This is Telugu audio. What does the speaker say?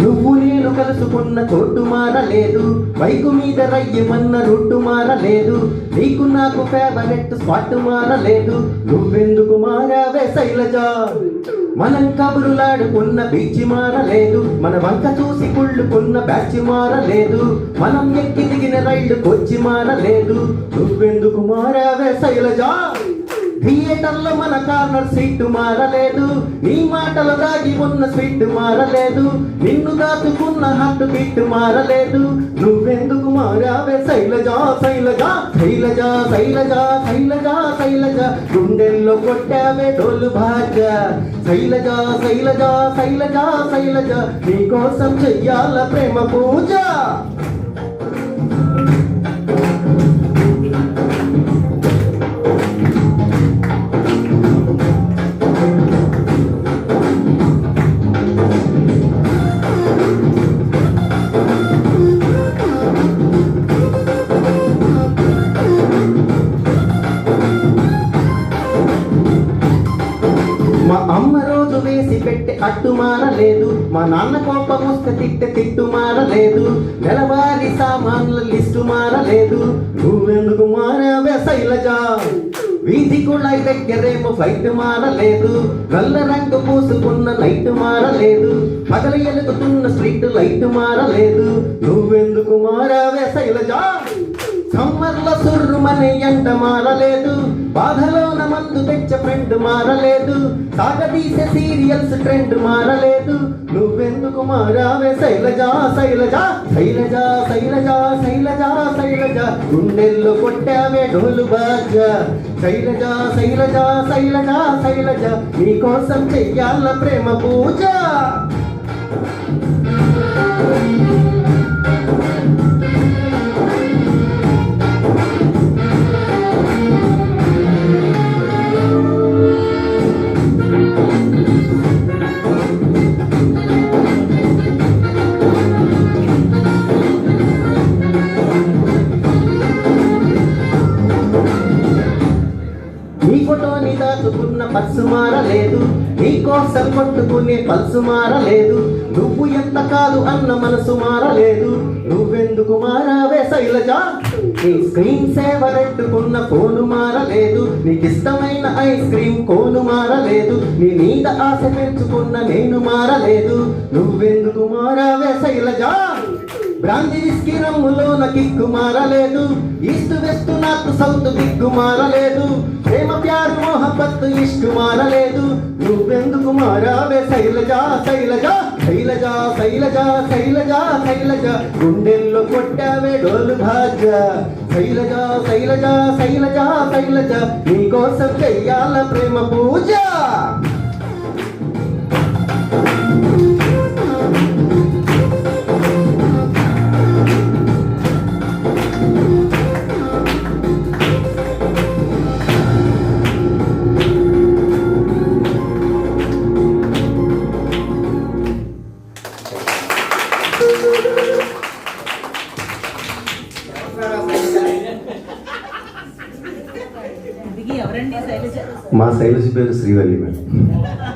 నువ్వు నేను కలుసుకున్న చోటు మారలేదు, బైకు మీద రయ్యమన్న రొట్టు మారలేదు, నీకు నాకు ఫేవరెట్ స్పాట్ మారలేదు, నువ్వెందుకు మారావే శైలజ? మనం కబురులాడుకున్న బీచ్ మారలేదు, మన వంక చూసి కుళ్ళుకున్న బ్యాచ్ మారలేదు, మనం ఎక్కి దిగిన రైలు కొచ్చి మారలేదు, నువ్వెందుకు మారావే శైలజ? థియేటర్లో మన కార్నర్ సీటు మారలేదు, నీ మాటలు దాగి ఉన్న స్వీట్ మారలేదు, నిన్ను దాచుకున్న హార్ట్ బీట్ మారలేదు, నువ్వెందుకు మారావే శైలజ? శైలజ శైలజ శైలజ శైలజ శైలజ గుండెల్లో కొట్టావే డోలు భాగ్య, శైలజ శైలజ శైలజ శైలజ నీకోసం చెయ్యాల ప్రేమ పూజ. మా అమ్మ రోజు వేసి పెట్టే అట్టు మారలేదు, మా నాన్న కోపం వస్తే తిట్టు మారలేదు, నెలవారీ సామాన్ల లిస్టు మారలేదు, నువ్వెందుకు మారావే శైలజ? వీధి కుళాయి దగ్గరేమో ఫ్లైట్ మారలేదు, నల్ల రంగు పూసుకున్న నైట్ మారలేదు, పగల ఎలుగుతున్న స్ట్రీట్ లైట్ మారలేదు, నువ్వెందుకు మారావే శైలజ? సమ్మర్ల సుర్రుమనే ఎంట మారలేదు, బాధలోన మందు తెచ్చ ఫ్రెండ్ మారలేదు, సాగదీసే సీరియల్స్ ట్రెండ్ మారలేదు, నువ్వెందుకు మారావే శైలజ? శైలజ శైలజ శైలజ శైలజ శైలజ గుండెల్లో కొట్టావే డోలు బాజ, శైలజ శైలజ శైలజ శైలజ నీకోసం చెయ్యాల ప్రేమ పూజ. నీ ఫోటోని దాచుకున్న పర్సు మారలేదు, నీ కోసం కొట్టుకునే పల్సు మారలేదు, నువ్వు ఎంత కాదు అన్న మనసు మారలేదు, నువ్వెందుకు మారావే శైలజ? నీ స్క్రీన్ సేవర్ ఎట్టుకున్న ఫోను మారలేదు, నీకిష్టమైన ఐస్ క్రీమ్ కోను మారలేదు, నీ మీద ఆశ పెంచుకున్న నేను మారలేదు, నువ్వెందుకు మారావే శైలజ? బ్రాంతి విస్కీ రమ్ములోన కిక్కు మారలేదు, ఈస్ట్ వెస్ట్ నార్త్ సౌత్ దిక్కు మారలేదు, ప్రేమ ప్యారు మొహబ్బత్ ఇష్కు మారలేదు, నువ్వెందుకు మారావే శైలజ? శైలజ శైలజ శైలజ శైలజ శైలజ గుండెల్లో కొట్టావే డోలు భాజ, శైలజ శైలజ శైలజ శైలజ నీకోసం చెయ్యాల ప్రేమ పూజ. మా శైలజ పేరు శ్రీవల్లి మేడం.